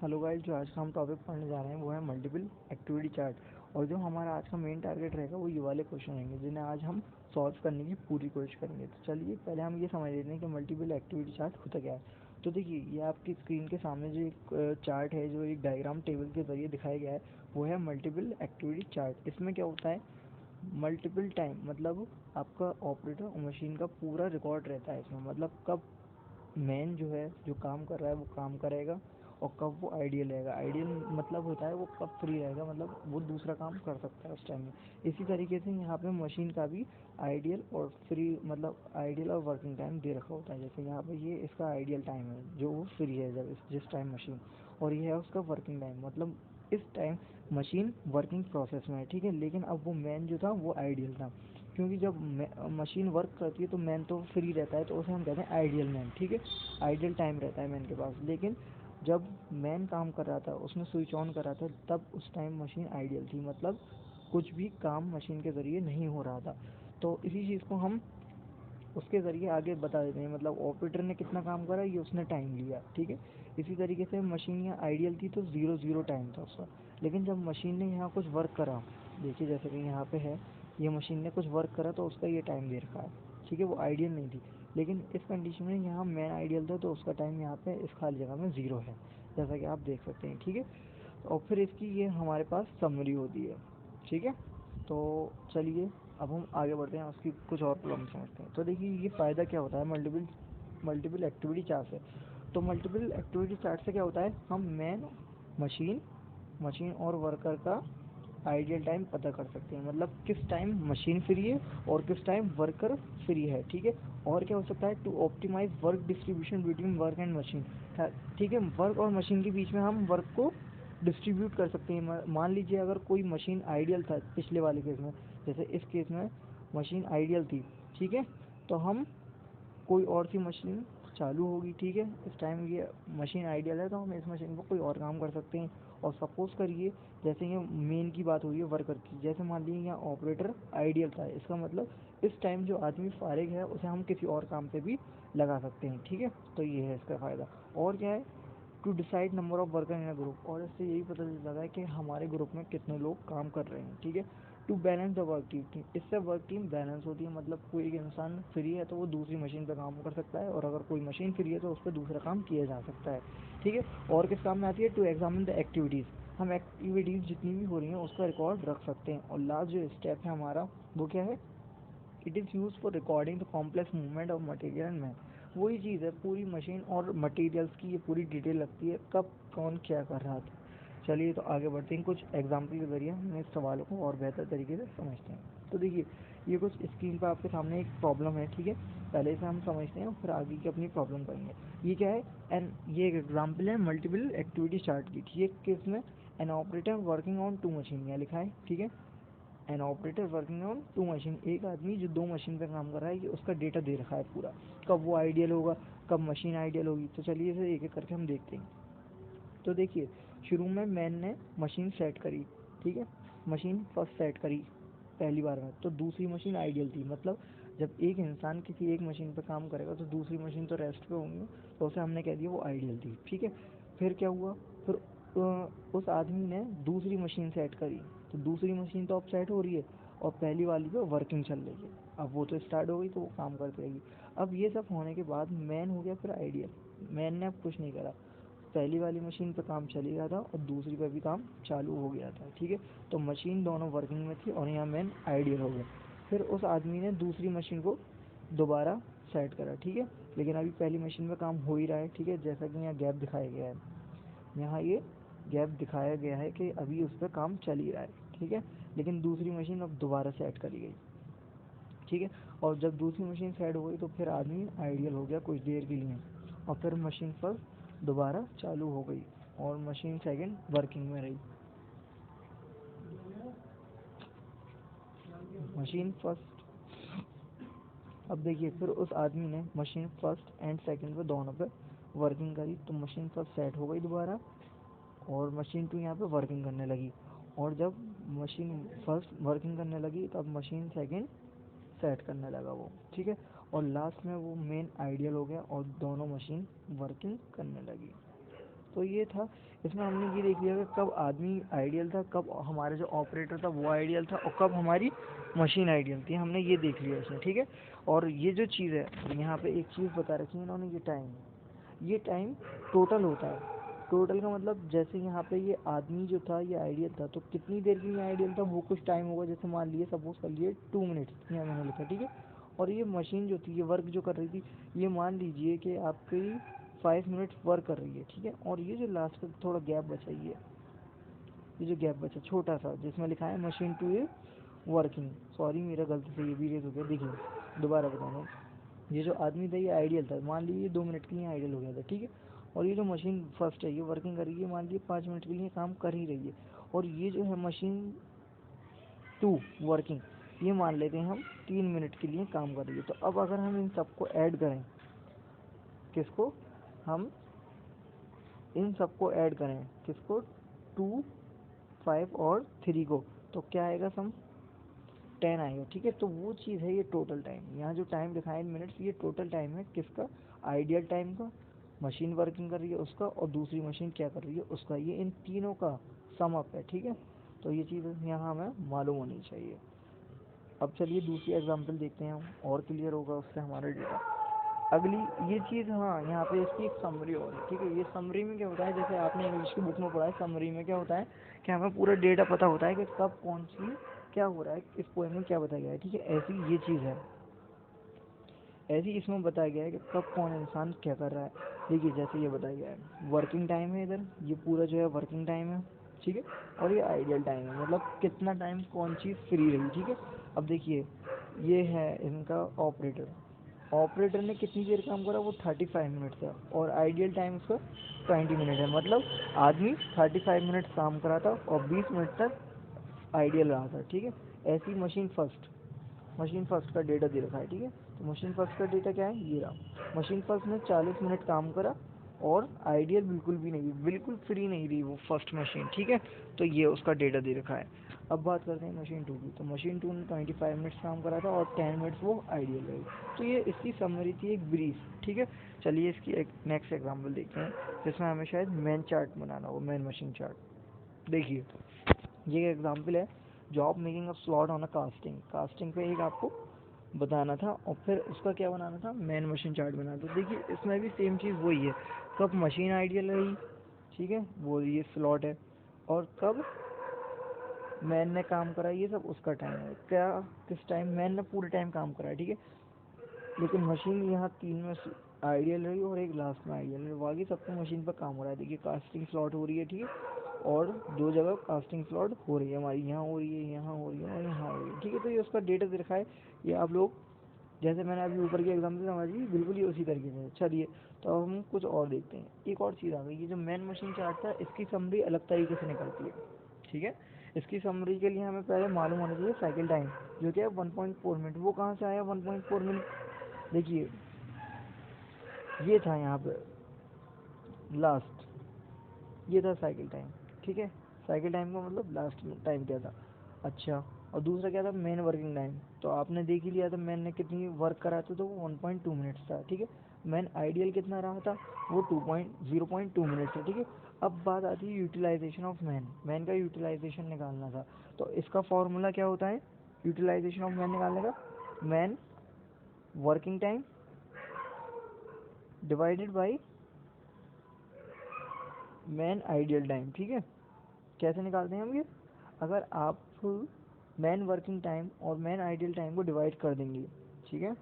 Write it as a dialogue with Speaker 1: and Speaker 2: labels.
Speaker 1: Hello guys, जो आज का हम टॉपिक पढ़ने जा रहे हैं वो है मल्टीपल एक्टिविटी चार्ट। और जो हमारा आज का मेन टारगेट रहेगा वो ये वाले क्वेश्चन रहेंगे जिन्हें आज हम सॉल्व करने की पूरी कोशिश करेंगे। तो चलिए पहले हम ये समझ लेते हैं कि मल्टीपल एक्टिविटी चार्ट होता क्या है। तो देखिए, ये आपकी स्क्रीन के सामने जो एक चार्ट है, जो एक डायग्राम टेबल के जरिए दिखाया गया है, वो है मल्टीपल एक्टिविटी चार्ट। इसमें क्या होता है, मल्टीपल टाइम मतलब आपका ऑपरेटर और मशीन का पूरा रिकॉर्ड रहता है इसमें। मतलब कब मैन जो है, जो काम कर रहा है वो काम करेगा और कब वो आइडियल रहेगा। आइडियल मतलब होता है वो कब फ्री रहेगा, मतलब वो दूसरा काम कर सकता है उस टाइम में। इसी तरीके से यहाँ पे मशीन का भी आइडियल और फ्री, मतलब आइडियल और वर्किंग टाइम दे रखा होता है। जैसे यहाँ पे ये इसका आइडियल टाइम है जो वो फ्री है जब जिस टाइम मशीन, और ये है उसका वर्किंग टाइम, मतलब इस टाइम मशीन वर्किंग प्रोसेस में है। ठीक है, लेकिन अब वो मैन जो था वो आइडियल था, क्योंकि जब मशीन वर्क करती है तो मैन तो फ्री रहता है, तो उसे हम कहते हैं आइडियल मैन। ठीक है, आइडियल टाइम रहता है मैन के पास। लेकिन जब मैन काम कर रहा था, उसने स्विच ऑन करा था, तब उस टाइम मशीन आइडियल थी, मतलब कुछ भी काम मशीन के ज़रिए नहीं हो रहा था। तो इसी चीज़ को हम उसके ज़रिए आगे बता देते हैं, मतलब ऑपरेटर ने कितना काम करा ये उसने टाइम लिया। ठीक है, इसी तरीके से मशीन यहाँ आइडियल थी तो 0 0 टाइम था उसका। लेकिन जब मशीन ने यहाँ कुछ वर्क करा, देखिए जैसे कि यहाँ पे है, ये मशीन ने कुछ वर्क करा तो उसका ये टाइम दे रखा है। ठीक है, वो आइडियल नहीं थी, लेकिन इस कंडीशन में यहाँ मैन आइडियल था तो उसका टाइम यहाँ पे इस खाली जगह में 0 है, जैसा कि आप देख सकते हैं। ठीक है, और फिर इसकी ये हमारे पास समरी होती है। ठीक है, तो चलिए अब हम आगे बढ़ते हैं, उसकी कुछ और प्रॉब्लम समझते हैं। तो देखिए, ये फ़ायदा क्या होता है मल्टीपल मल्टीपल एक्टिविटी चार्ट से। तो मल्टीपल एक्टिविटी चार्ट से क्या होता है, हम मैन, मशीन मशीन और वर्कर का आइडियल टाइम पता कर सकते हैं, मतलब किस टाइम मशीन फ्री है और किस टाइम वर्कर फ्री है। ठीक है, और क्या हो सकता है, to optimize work distribution between work and machine. ठीक है, वर्क और मशीन के बीच में हम वर्क को डिस्ट्रीब्यूट कर सकते हैं। मान लीजिए अगर कोई मशीन आइडियल था पिछले वाले केस में, जैसे इस केस में मशीन आइडियल थी। ठीक है, तो हम कोई और सी मशीन चालू होगी। ठीक है, इस टाइम ये मशीन आइडियल है तो हम इस मशीन पर कोई और काम कर सकते हैं। और सपोज करिए, जैसे ये मेन की बात हो रही है वर्कर की, जैसे मान लीजिए यहाँ ऑपरेटर आइडियल था, इसका मतलब इस टाइम जो आदमी फारिग है उसे हम किसी और काम पे भी लगा सकते हैं। ठीक है, तो ये है इसका फ़ायदा। और क्या है, to decide number of worker in a group, और इससे यही पता चल जाता है कि हमारे ग्रुप में कितने लोग काम कर रहे हैं। ठीक है, to balance the work team, इससे वर्क टीम बैलेंस होती है, मतलब कोई एक इंसान फ्री है तो वो दूसरी मशीन पर काम कर सकता है, और अगर कोई मशीन फ्री है तो उस पर दूसरा काम किया जा सकता है। ठीक है, और किस काम में आती है, टू एग्जामिन द एक्टिविटीज़, हम एक्टिविटीज़ जितनी भी हो रही हैं उसका रिकॉर्ड रख सकते हैं। और लास्ट जो स्टेप है हमारा वो क्या है, it is use for recording the complex movement of material and man. वही चीज़ है, पूरी मशीन और मटेरियल्स की ये पूरी डिटेल लगती है, कब कौन क्या कर रहा था। चलिए तो आगे बढ़ते हैं, कुछ एग्जाम्पल के जरिए हम इस सवालों को और बेहतर तरीके से समझते हैं। तो देखिए, ये कुछ स्क्रीन पर आपके सामने एक प्रॉब्लम है। ठीक है, पहले से हम समझते हैं और फिर आगे की अपनी प्रॉब्लम करेंगे। ये क्या है, एन ये एक एग्जाम्पल है मल्टीपल एक्टिविटी चार्ट की। ठीक है, किसमें, an operator working on 2 machine, यहाँ लिखा है। ठीक है, an operator working on 2 machine, एक आदमी जो 2 मशीन पर काम कर रहा है, ये उसका डेटा दे रखा है पूरा, कब वो आइडियल होगा, कब मशीन आइडियल होगी। तो चलिए इसे एक एक करके हम देखते हैं। तो देखिए, शुरू में मैन ने मशीन सेट करी। ठीक है, मशीन फर्स्ट सेट करी पहली बार में, तो दूसरी मशीन आइडियल थी, मतलब जब एक इंसान किसी एक मशीन पर काम करेगा तो दूसरी मशीन तो रेस्ट पे होंगी, तो उसे हमने कह दिया वो आइडियल थी। ठीक है, फिर क्या हुआ, फिर उस आदमी ने दूसरी मशीन सेट करी, तो दूसरी मशीन तो अब सेट हो रही है और पहली वाली पे वर्किंग चल रही है। अब वो तो स्टार्ट हो गई तो वो काम करती रहेगी। अब ये सब होने के बाद मैन हो गया फिर आइडियल। मैन ने अब कुछ नहीं करा, पहली वाली मशीन पे काम चल ही रहा था और दूसरी पे भी काम चालू हो गया था। ठीक है, तो मशीन दोनों वर्किंग में थी और यहाँ मैन आइडियल हो गया। फिर उस आदमी ने दूसरी मशीन को दोबारा सेट करा। ठीक है, लेकिन अभी पहली मशीन में काम हो ही रहा है। ठीक है, जैसा कि यहाँ गैप दिखाया गया है, यहाँ ये गैप दिखाया गया है कि अभी उस पर काम चल ही रहा है। ठीक है, लेकिन दूसरी मशीन अब दोबारा सेट करी गई। ठीक है, और जब दूसरी मशीन सेट हो गई तो फिर आदमी आइडियल हो गया कुछ देर के लिए, और फिर मशीन फर्स्ट दोबारा चालू हो गई और मशीन सेकंड वर्किंग में रही। मशीन फर्स्ट, अब देखिए, फिर उस आदमी ने मशीन फर्स्ट एंड सेकंड पे दोनों पे वर्किंग करी, तो मशीन फर्स्ट सेट हो गई दोबारा और मशीन टू यहाँ पे वर्किंग करने लगी। और जब मशीन फर्स्ट वर्किंग करने लगी तब मशीन सेकंड सेट करने लगा वो। ठीक है, और लास्ट में वो मेन आइडियल हो गया और दोनों मशीन वर्किंग करने लगी। तो ये था, इसमें हमने ये देख लिया कि कब आदमी आइडियल था, कब हमारा जो ऑपरेटर था वो आइडियल था, और कब हमारी मशीन आइडियल थी, हमने ये देख लिया इसमें, ठीक है। और ये जो चीज़ है यहाँ पे एक चीज़ बता रखी है इन्होंने, ये टाइम टोटल होता है। टोटल का मतलब जैसे यहाँ पे ये आदमी जो था ये आइडियल था, तो कितनी देर के लिए आइडियल था वो कुछ टाइम होगा, जैसे मान लिए सपोज कर लिए 2 मिनट्स यहाँ मैंने लिखा, ठीक है। और ये मशीन जो थी, ये वर्क जो कर रही थी, ये मान लीजिए कि आपकी 5 मिनट्स वर्क कर रही है, ठीक है। और ये जो लास्ट का थोड़ा गैप बचा, ये जो गैप बचा छोटा सा, जिसमें लिखा है machine two is working, sorry मेरा गलती से ये भी रेज हो गया, देखिए दोबारा बता रहा हूँ। ये जो आदमी था ये आइडियल था, मान लीजिए 2 मिनट के लिए आइडियल हो गया था, ठीक है। और ये जो मशीन फर्स्ट है ये वर्किंग कर रही है, मान लीजिए 5 मिनट के लिए काम कर ही रही है। और ये जो है मशीन 2 वर्किंग, ये मान लेते हैं हम 3 मिनट के लिए काम कर रही है। तो अब अगर हम इन सबको ऐड करें, किसको, हम इन सबको ऐड करें, किसको, 2, 5 और 3 को, तो क्या आएगा सम, 10 आएगा, ठीक है। तो वो चीज़ है ये टोटल टाइम, यहाँ जो टाइम लिखा है इन मिनट्स, ये टोटल टाइम है किसका, आइडियल टाइम का, मशीन वर्किंग कर रही है उसका, और दूसरी मशीन क्या कर रही है उसका, ये इन तीनों का सम अप है, ठीक है। तो ये चीज़ यहाँ हमें मालूम होनी चाहिए। अब चलिए दूसरी एग्जांपल देखते हैं हम, और क्लियर होगा उससे हमारा डेटा। अगली ये चीज़, हाँ यहाँ पे इसकी एक समरी और है, ठीक है। ये समरी में क्या होता है, जैसे आपने इंग्लिश की बुक में पढ़ा है, समरी में क्या होता है कि हमें पूरा डेटा पता होता है कि कब कौन सी क्या हो रहा है, इस पोएम में क्या बताया गया है, ठीक है। ऐसी ये चीज़ है, ऐसी इसमें बताया गया है कि कब कौन इंसान क्या कर रहा है। देखिए जैसे ये बताया गया है, वर्किंग टाइम है इधर, ये पूरा जो है वर्किंग टाइम है, ठीक है। और ये आइडियल टाइम है, मतलब कितना टाइम कौन चीज़ फ्री रही, ठीक है। अब देखिए ये है इनका ऑपरेटर, ऑपरेटर ने कितनी देर काम करा, वो 35 मिनट था, और आइडियल टाइम उसका 20 मिनट है, मतलब आदमी 35 मिनट काम करा था और 20 मिनट तक आइडियल रहा था, ठीक है। ऐसी मशीन फर्स्ट का डेटा दे रखा है, ठीक है। तो मशीन फर्स्ट का डेटा क्या है, ये रहा। मशीन फर्स्ट ने 40 मिनट काम करा और आइडियल बिल्कुल भी नहीं, बिल्कुल फ्री नहीं रही वो फर्स्ट मशीन, ठीक है। तो ये उसका डेटा दे रखा है। अब बात करते हैं मशीन 2 की, तो मशीन 2 ने 25 मिनट्स काम करा था और 10 मिनट्स वो आइडियल रही। तो ये इसकी समरी थी, एक ब्रीफ, ठीक है। चलिए इसकी एक नेक्स्ट एग्जाम्पल देखते हैं, जिसमें हमें शायद मैन चार्ट बनाना हो, मैन मशीन चार्ट। देखिए ये एग्जाम्पल है, job making a slot on a casting, casting पे एक आपको बताना था और फिर उसका क्या बनाना था, मैन मशीन चार्ट बनाना था। देखिए इसमें भी सेम चीज़ वही है, कब मशीन आइडियल रही, ठीक है, वो ये स्लॉट है, और कब मैन ने काम करा, ये सब उसका टाइम है, क्या किस टाइम मैन ने पूरे टाइम काम करा है, ठीक है। लेकिन मशीन यहाँ 3 में आइडियल रही और एक लास्ट में आइडियल रही, बाकी सबको मशीन पर काम हो रहा है। देखिए कास्टिंग स्लॉट हो रही है, ठीक है, और 2 जगह कास्टिंग स्लॉट हो रही है हमारी, यहाँ हो रही है, यहाँ हो रही है और यहाँ हो रही है, ठीक है। तो ये उसका डेटा दे रखा है, ये आप लोग जैसे मैंने अभी ऊपर के एग्जाम्पल समझी बिल्कुल ही उसी तरीके से। चलिए तो अब हम कुछ और देखते हैं, एक और चीज़ आ गई, ये जो मैन मशीन चार्ट था इसकी समरी अलग तरीके से निकलती है, ठीक है। इसकी समरी के लिए हमें पहले मालूम होना चाहिए साइकिल टाइम, जो कि है 1.4 मिनट। वो कहाँ से आया 1.4 मिनट, देखिए ये था यहाँ पे लास्ट, ये था साइकिल टाइम, ठीक है। साइकिल टाइम का मतलब लास्ट टाइम क्या था। अच्छा, और दूसरा क्या था, मेन वर्किंग टाइम, तो आपने देख ही लिया था मैन ने कितनी वर्क करा था, तो वो 1.2 मिनट्स था, ठीक है। मैन आइडियल कितना रहा था, वो 0.2 मिनट्स था, ठीक है। अब बात आती है यूटिलाइजेशन ऑफ मैन, मैन का यूटिलाइजेशन निकालना था, तो इसका फॉर्मूला क्या होता है यूटिलाइजेशन ऑफ मैन निकालने का, man working time divided by man ideal time, ठीक है। कैसे निकालते हैं हम ये, अगर आप मैन वर्किंग टाइम और मैन आइडियल टाइम को डिवाइड कर देंगे, ठीक है,